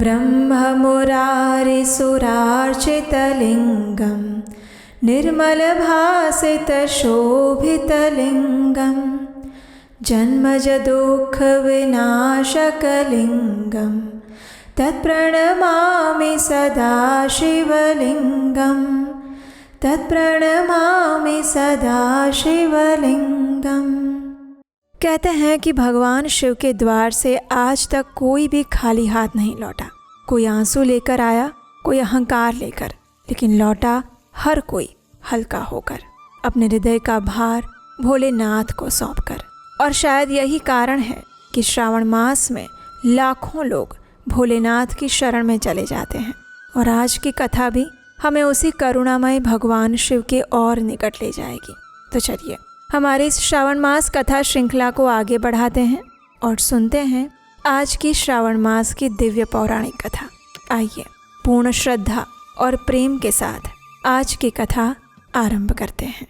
ब्रह्ममुरारिसुरार्चितलिङ्गं निर्मलभासितशोभितलिङ्गं जन्मजदुःखविनाशकलिङ्गं तत्प्रणमामि सदा शिवलिङ्गं तत्प्रणमामि सदा शिवलिङ्गम्। कहते हैं कि भगवान शिव के द्वार से आज तक कोई भी खाली हाथ नहीं लौटा। कोई आंसू लेकर आया, कोई अहंकार लेकर, लेकिन लौटा हर कोई हल्का होकर, अपने हृदय का भार भोलेनाथ को सौंपकर। और शायद यही कारण है कि श्रावण मास में लाखों लोग भोलेनाथ की शरण में चले जाते हैं। और आज की कथा भी हमें उसी करुणामय भगवान शिव के और निकट ले जाएगी। तो चलिए हमारे इस श्रावण मास कथा श्रृंखला को आगे बढ़ाते हैं और सुनते हैं आज की श्रावण मास की दिव्य पौराणिक कथा। आइए पूर्ण श्रद्धा और प्रेम के साथ आज की कथा आरंभ करते हैं।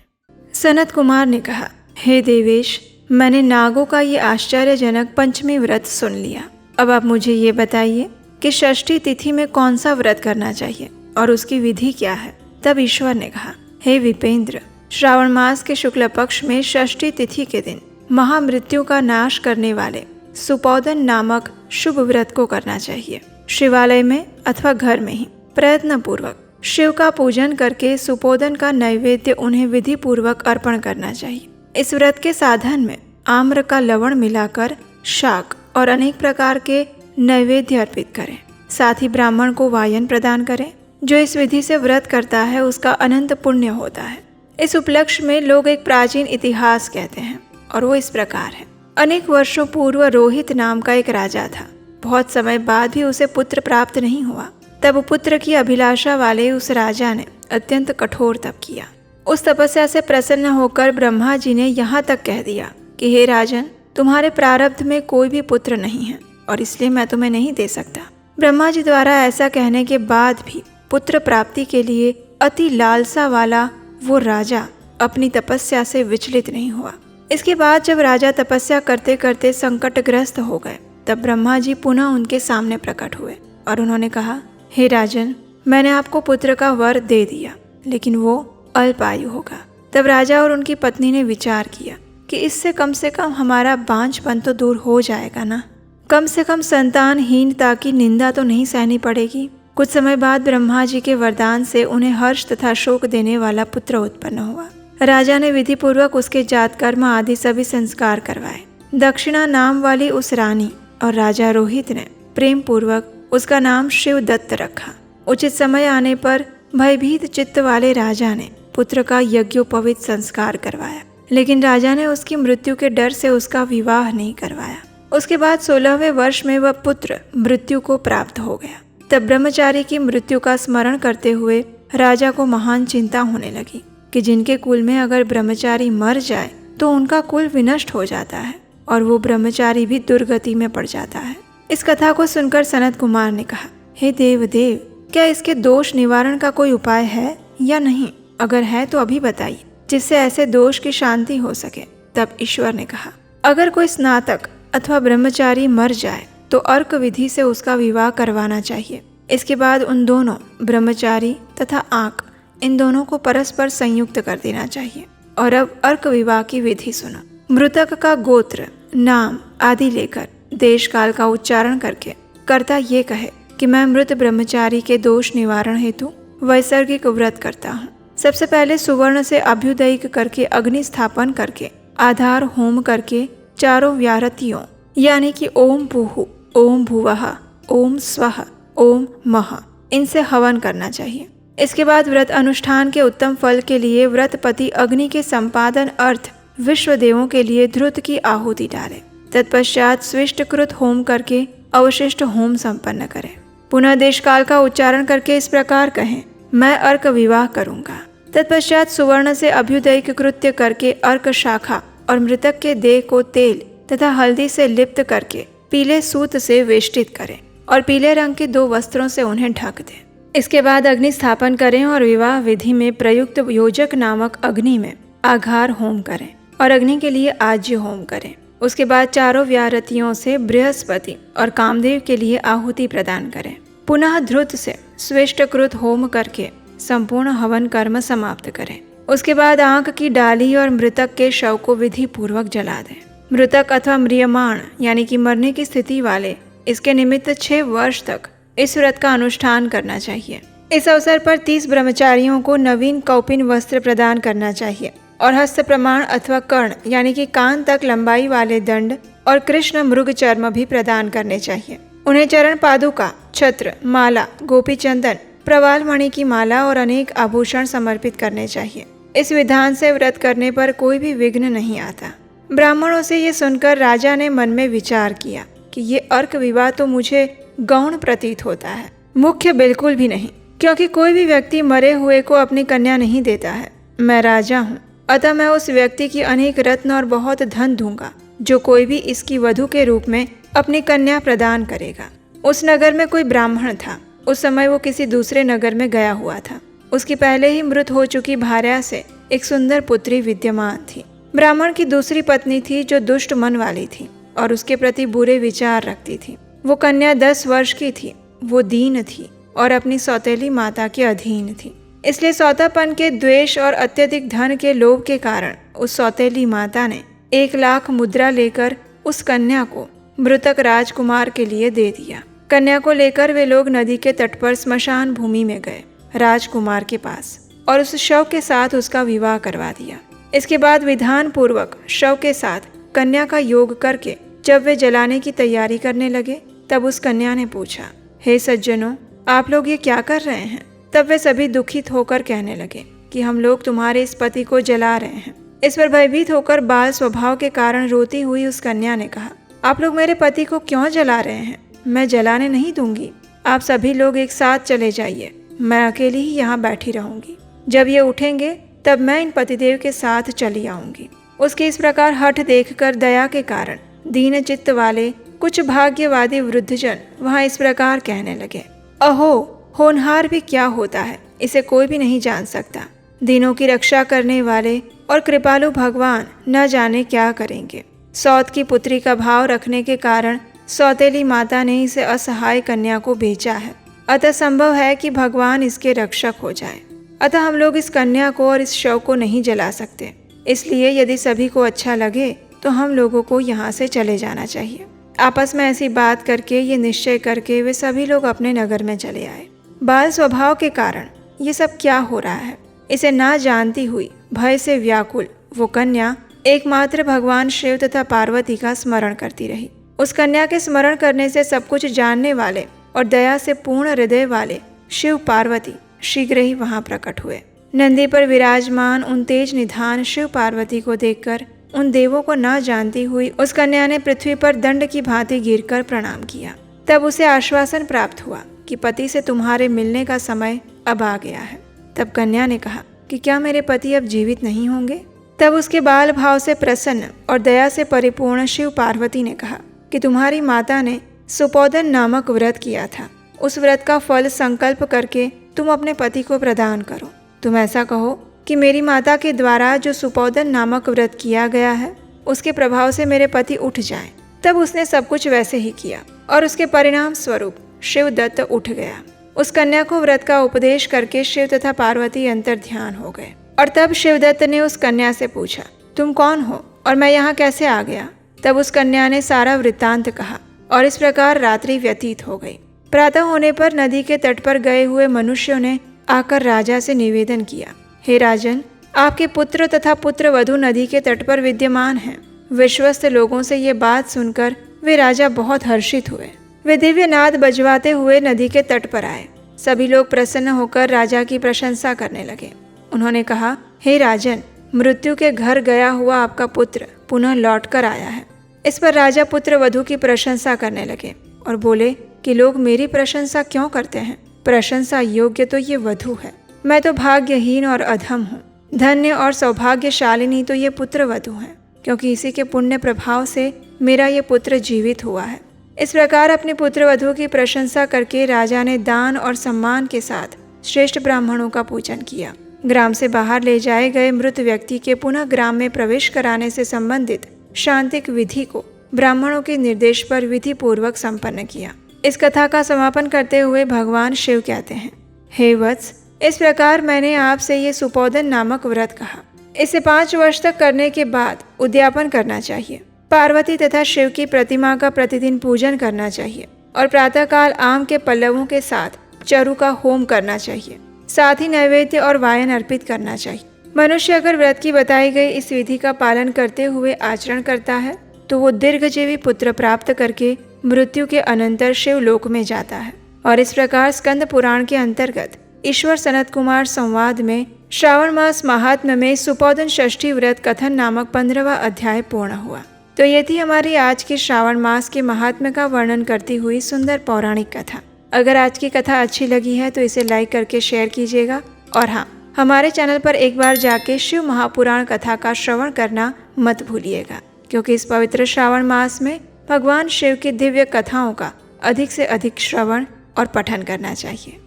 सनत कुमार ने कहा, हे देवेश, मैंने नागों का ये आश्चर्यजनक पंचमी व्रत सुन लिया। अब आप मुझे ये बताइए कि षष्ठी तिथि में कौन सा व्रत करना चाहिए और उसकी विधि क्या है। तब ईश्वर ने कहा, हे विपेंद्र, श्रावण मास के शुक्ल पक्ष में षष्ठी तिथि के दिन महामृत्यु का नाश करने वाले सुपोदन नामक शुभ व्रत को करना चाहिए। शिवालय में अथवा घर में ही प्रयत्न पूर्वक शिव का पूजन करके सुपोदन का नैवेद्य उन्हें विधि पूर्वक अर्पण करना चाहिए। इस व्रत के साधन में आम्र का लवण मिलाकर शाक और अनेक प्रकार के नैवेद्य अर्पित करें। साथ ही ब्राह्मण को वायन प्रदान करें। जो इस विधि से व्रत करता है उसका अनंत पुण्य होता है। इस उपलक्ष्य में लोग एक प्राचीन इतिहास कहते हैं और वो इस प्रकार है। अनेक वर्षों पूर्व रोहित नाम का एक राजा था। बहुत समय बाद भी उसे पुत्र प्राप्त नहीं हुआ। तब पुत्र की अभिलाषा वाले उस राजा ने अत्यंत कठोर तप किया। उस तपस्या से प्रसन्न होकर ब्रह्मा जी ने यहाँ तक कह दिया कि हे राजन, तुम्हारे प्रारब्ध में कोई भी पुत्र नहीं है और इसलिए मैं तुम्हें नहीं दे सकता। ब्रह्मा जी द्वारा ऐसा कहने के बाद भी पुत्र प्राप्ति के लिए अति लालसा वाला वो राजा अपनी तपस्या से विचलित नहीं हुआ। इसके बाद जब राजा तपस्या करते करते संकटग्रस्त हो गए, तब ब्रह्मा जी पुनः उनके सामने प्रकट हुए और उन्होंने कहा, हे राजन, मैंने आपको पुत्र का वर दे दिया, लेकिन वो अल्पायु होगा। तब राजा और उनकी पत्नी ने विचार किया कि इससे कम से कम हमारा बांझपन तो दूर हो जाएगा ना। कम से कम संतानहीनता की निंदा तो नहीं सहनी पड़ेगी। कुछ समय बाद ब्रह्मा जी के वरदान से उन्हें हर्ष तथा शोक देने वाला पुत्र उत्पन्न हुआ। राजा ने विधि पूर्वक उसके जात कर्म आदि सभी संस्कार करवाए। दक्षिणा नाम वाली उस रानी और राजा रोहित ने प्रेम पूर्वक उसका नाम शिवदत्त रखा। उचित समय आने पर भयभीत चित्त वाले राजा ने पुत्र का यज्ञोपवीत संस्कार करवाया, लेकिन राजा ने उसकी मृत्यु के डर से उसका विवाह नहीं करवाया। उसके बाद 16वें वर्ष में वह पुत्र मृत्यु को प्राप्त हो गया। तब ब्रह्मचारी की मृत्यु का स्मरण करते हुए राजा को महान चिंता होने लगी कि जिनके कुल में अगर ब्रह्मचारी मर जाए तो उनका कुल विनष्ट हो जाता है और वो ब्रह्मचारी भी दुर्गति में पड़ जाता है। इस कथा को सुनकर सनत कुमार ने कहा, हे देवदेव, क्या इसके दोष निवारण का कोई उपाय है या नहीं? अगर है तो अभी बताइए, जिससे ऐसे दोष की शांति हो सके। तब ईश्वर ने कहा, अगर कोई स्नातक अथवा ब्रह्मचारी मर जाए तो अर्क विधि से उसका विवाह करवाना चाहिए। इसके बाद उन दोनों ब्रह्मचारी तथा आंक, इन दोनों को परस्पर संयुक्त कर देना चाहिए। और अब अर्क विवाह की विधि सुनो। मृतक का गोत्र, नाम आदि लेकर देश काल का उच्चारण करके कर्ता ये कहे कि मैं मृत ब्रह्मचारी के दोष निवारण हेतु वैसर्गिक व्रत करता हूँ। सबसे पहले सुवर्ण से अभ्युदयिक करके अग्नि स्थापन करके आधार होम करके चारों व्यारतियों यानी कि ओम भूहु, ओम भुवः, ओम स्वः, ओम मह, इनसे हवन करना चाहिए। इसके बाद व्रत अनुष्ठान के उत्तम फल के लिए व्रतपति अग्नि के संपादन अर्थ विश्व देवों के लिए ध्रुत की आहुति डाले। तत्पश्चात स्विष्टकृत होम करके अवशिष्ट होम संपन्न करें। पुनः देश काल का उच्चारण करके इस प्रकार कहें, मैं अर्क विवाह करूंगा। तत्पश्चात सुवर्ण से अभ्युदयिक कृत्य करके अर्क शाखा और मृतक के देह को तेल तथा हल्दी से लिप्त करके पीले सूत से वेष्टित करें और पीले रंग के 2 वस्त्रों से उन्हें ढक दें। इसके बाद अग्नि स्थापन करें और विवाह विधि में प्रयुक्त योजक नामक अग्नि में आघार होम करें और अग्नि के लिए आज्य होम करें। उसके बाद चारों व्यारतियों से बृहस्पति और कामदेव के लिए आहुति प्रदान करें। पुनः ध्रुत से स्वेष्टकृत होम करके संपूर्ण हवन कर्म समाप्त करें। उसके बाद आंख की डाली और मृतक के शव को विधि पूर्वक जला दें। मृतक अथवा म्रियमाण यानी कि मरने की स्थिति वाले इसके निमित्त 6 वर्ष तक इस व्रत का अनुष्ठान करना चाहिए। इस अवसर पर 30 ब्रह्मचारियों को नवीन कौपिन वस्त्र प्रदान करना चाहिए और हस्त प्रमाण अथवा कर्ण यानी कि कान तक लंबाई वाले दंड और कृष्ण मृग चर्म भी प्रदान करने चाहिए। उन्हें चरण पादुका, छत्र, माला, गोपी चंदन, प्रवाल मणि की माला और अनेक आभूषण समर्पित करने चाहिए। इस विधान से व्रत करने पर कोई भी विघ्न नहीं आता। ब्राह्मणों से ये सुनकर राजा ने मन में विचार किया कि ये अर्क विवाह तो मुझे गौण प्रतीत होता है, मुख्य बिल्कुल भी नहीं, क्योंकि कोई भी व्यक्ति मरे हुए को अपनी कन्या नहीं देता है। मैं राजा हूँ, अतः मैं उस व्यक्ति की अनेक रत्न और बहुत धन दूंगा जो कोई भी इसकी वधू के रूप में अपनी कन्या प्रदान करेगा। उस नगर में कोई ब्राह्मण था। उस समय वो किसी दूसरे नगर में गया हुआ था। उसकी पहले ही मृत हो चुकी भार्या से एक सुंदर पुत्री विद्यमान थी। ब्राह्मण की दूसरी पत्नी थी जो दुष्ट मन वाली थी और उसके प्रति बुरे विचार रखती थी। वो कन्या 10 वर्ष की थी। वो दीन थी और अपनी सौतेली माता के अधीन थी। इसलिए सौतापन के द्वेष और अत्यधिक धन के लोभ के कारण उस सौतेली माता ने 1 लाख मुद्रा लेकर उस कन्या को मृतक राजकुमार के लिए दे दिया। कन्या को लेकर वे लोग नदी के तट पर स्मशान भूमि में गए राजकुमार के पास और उस शव के साथ उसका विवाह करवा दिया। इसके बाद विधान पूर्वक शव के साथ कन्या का योग करके जब वे जलाने की तैयारी करने लगे तब उस कन्या ने पूछा, हे सज्जनों, आप लोग ये क्या कर रहे हैं? तब वे सभी दुखित होकर कहने लगे कि हम लोग तुम्हारे इस पति को जला रहे हैं। इस पर भयभीत होकर बाल स्वभाव के कारण रोती हुई उस कन्या ने कहा, आप लोग मेरे पति को क्यों जला रहे हैं? मैं जलाने नहीं दूंगी। आप सभी लोग एक साथ चले जाइए, मैं अकेली ही यहाँ बैठी रहूंगी। जब ये उठेंगे तब मैं इन पतिदेव के साथ चली आऊंगी। उसके इस प्रकार हठ देखकर दया के कारण दीन चित्त वाले कुछ भाग्यवादी वृद्धजन वहाँ इस प्रकार कहने लगे, अहो, होनहार भी क्या होता है, इसे कोई भी नहीं जान सकता। दीनों की रक्षा करने वाले और कृपालु भगवान न जाने क्या करेंगे। सौत की पुत्री का भाव रखने के कारण सौतेली माता ने इसे असहाय कन्या को बेचा है। अतः संभव है कि भगवान इसके रक्षक हो जाए। अतः हम लोग इस कन्या को और इस शव को नहीं जला सकते। इसलिए यदि सभी को अच्छा लगे तो हम लोगों को यहाँ से चले जाना चाहिए। आपस में ऐसी बात करके ये निश्चय करके वे सभी लोग अपने नगर में चले आए। बाल स्वभाव के कारण ये सब क्या हो रहा है, इसे ना जानती हुई भय से व्याकुल वो कन्या एकमात्र भगवान शिव तथा पार्वती का स्मरण करती रही। उस कन्या के स्मरण करने से सब कुछ जानने वाले और दया से पूर्ण हृदय वाले शिव पार्वती शीघ्र ही वहां प्रकट हुए। नंदी पर विराजमान उन तेज निधान शिव पार्वती को देखकर उन देवों को न जानती हुई उस कन्या ने पृथ्वी पर दंड की भांति गिरकर प्रणाम किया। तब उसे आश्वासन प्राप्त हुआ कि पति से तुम्हारे मिलने का समय अब आ गया है। तब कन्या ने कहा कि क्या मेरे पति अब जीवित नहीं होंगे? तब उसके बाल भाव से प्रसन्न और दया से परिपूर्ण शिव पार्वती ने कहा कि तुम्हारी माता ने सुपोदन नामक व्रत किया था। उस व्रत का फल संकल्प करके तुम अपने पति को प्रदान करो। तुम ऐसा कहो कि मेरी माता के द्वारा जो सुपोदन नामक व्रत किया गया है उसके प्रभाव से मेरे पति उठ जाएं। तब उसने सब कुछ वैसे ही किया और उसके परिणाम स्वरूप शिवदत्त उठ गया। उस कन्या को व्रत का उपदेश करके शिव तथा पार्वती अंतर ध्यान हो गए। और तब शिवदत्त ने उस कन्या से पूछा, तुम कौन हो और मैं यहाँ कैसे आ गया? तब उस कन्या ने सारा वृत्तांत कहा और इस प्रकार रात्रि व्यतीत हो गई। प्रातः होने पर नदी के तट पर गए हुए मनुष्यों ने आकर राजा से निवेदन किया, हे राजन, आपके पुत्र तथा पुत्र वधू नदी के तट पर विद्यमान हैं। विश्वस्त लोगों से ये बात सुनकर वे राजा बहुत हर्षित हुए। वे दिव्य नाद बजवाते हुए नदी के तट पर आए। सभी लोग प्रसन्न होकर राजा की प्रशंसा करने लगे। उन्होंने कहा, हे राजन, मृत्यु के घर गया हुआ आपका पुत्र पुनः लौट कर आया है। इस पर राजा पुत्र वधू की प्रशंसा करने लगे और बोले कि लोग मेरी प्रशंसा क्यों करते हैं? प्रशंसा योग्य तो ये वधू है। मैं तो भाग्यहीन और अधम हूँ। धन्य और सौभाग्यशालिनी तो ये पुत्र वधू है, क्योंकि इसी के पुण्य प्रभाव से मेरा ये पुत्र जीवित हुआ है। इस प्रकार अपने पुत्र वधू की प्रशंसा करके राजा ने दान और सम्मान के साथ श्रेष्ठ ब्राह्मणों का पूजन किया। ग्राम से बाहर ले जाए गए मृत व्यक्ति के पुनः ग्राम में प्रवेश कराने से संबंधित शांतिक विधि को ब्राह्मणों के निर्देश पर विधि पूर्वक संपन्न किया। इस कथा का समापन करते हुए भगवान शिव कहते हैं, हे वत्स, इस प्रकार मैंने आपसे ये सुपोदन नामक व्रत कहा। इसे 5 वर्ष तक करने के बाद उद्यापन करना चाहिए। पार्वती तथा शिव की प्रतिमा का प्रतिदिन पूजन करना चाहिए और प्रातःकाल आम के पल्लवों के साथ चरु का होम करना चाहिए। साथ ही नैवेद्य और वायन अर्पित करना चाहिए। मनुष्य अगर व्रत की बताई गई इस विधि का पालन करते हुए आचरण करता है तो वो दीर्घजीवी पुत्र प्राप्त करके मृत्यु के अनंतर शिवलोक में जाता है। और इस प्रकार स्कंद पुराण के अंतर्गत ईश्वर सनत कुमार संवाद में श्रावण मास महात्म्य में सुपोदन षष्ठी व्रत कथन नामक 15वां अध्याय पूर्ण हुआ। तो ये थी हमारी आज की श्रावण मास के महात्म्य का वर्णन करती हुई सुंदर पौराणिक कथा। अगर आज की कथा अच्छी लगी है तो इसे लाइक करके शेयर कीजिएगा। और हाँ, हमारे चैनल पर एक बार जाके शिव महापुराण कथा का श्रवण करना मत भूलिएगा, क्योंकि इस पवित्र श्रावण मास में भगवान शिव की दिव्य कथाओं का अधिक से अधिक श्रवण और पठन करना चाहिए।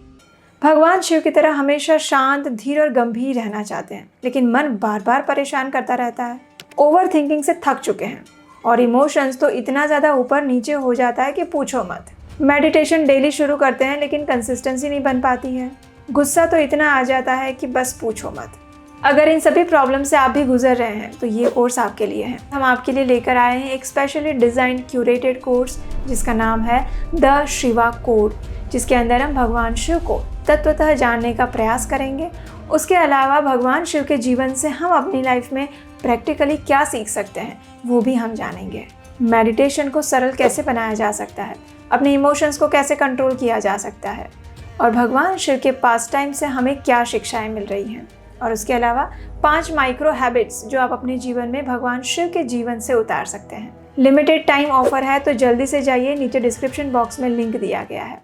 भगवान शिव की तरह हमेशा शांत, धीर और गंभीर रहना चाहते हैं, लेकिन मन बार बार परेशान करता रहता है। ओवर थिंकिंग से थक चुके हैं और इमोशंस तो इतना ज़्यादा ऊपर नीचे हो जाता है कि पूछो मत। मेडिटेशन डेली शुरू करते हैं लेकिन कंसिस्टेंसी नहीं बन पाती है। गुस्सा तो इतना आ जाता है कि बस पूछो मत। अगर इन सभी प्रॉब्लम से आप भी गुजर रहे हैं तो ये कोर्स आपके लिए है। हम आपके लिए लेकर आए हैं एक स्पेशली डिज़ाइन क्यूरेटेड कोर्स जिसका नाम है द शिवा कोड, जिसके अंदर हम भगवान शिव को तत्वतः जानने का प्रयास करेंगे। उसके अलावा भगवान शिव के जीवन से हम अपनी लाइफ में प्रैक्टिकली क्या सीख सकते हैं वो भी हम जानेंगे। मेडिटेशन को सरल कैसे बनाया जा सकता है, अपने इमोशंस को कैसे कंट्रोल किया जा सकता है, और भगवान शिव के पास टाइम से हमें क्या शिक्षाएं मिल रही हैं। और उसके अलावा 5 माइक्रो हैबिट्स जो आप अपने जीवन में भगवान शिव के जीवन से उतार सकते हैं। लिमिटेड टाइम ऑफर है तो जल्दी से जाइए, नीचे डिस्क्रिप्शन बॉक्स में लिंक दिया गया है।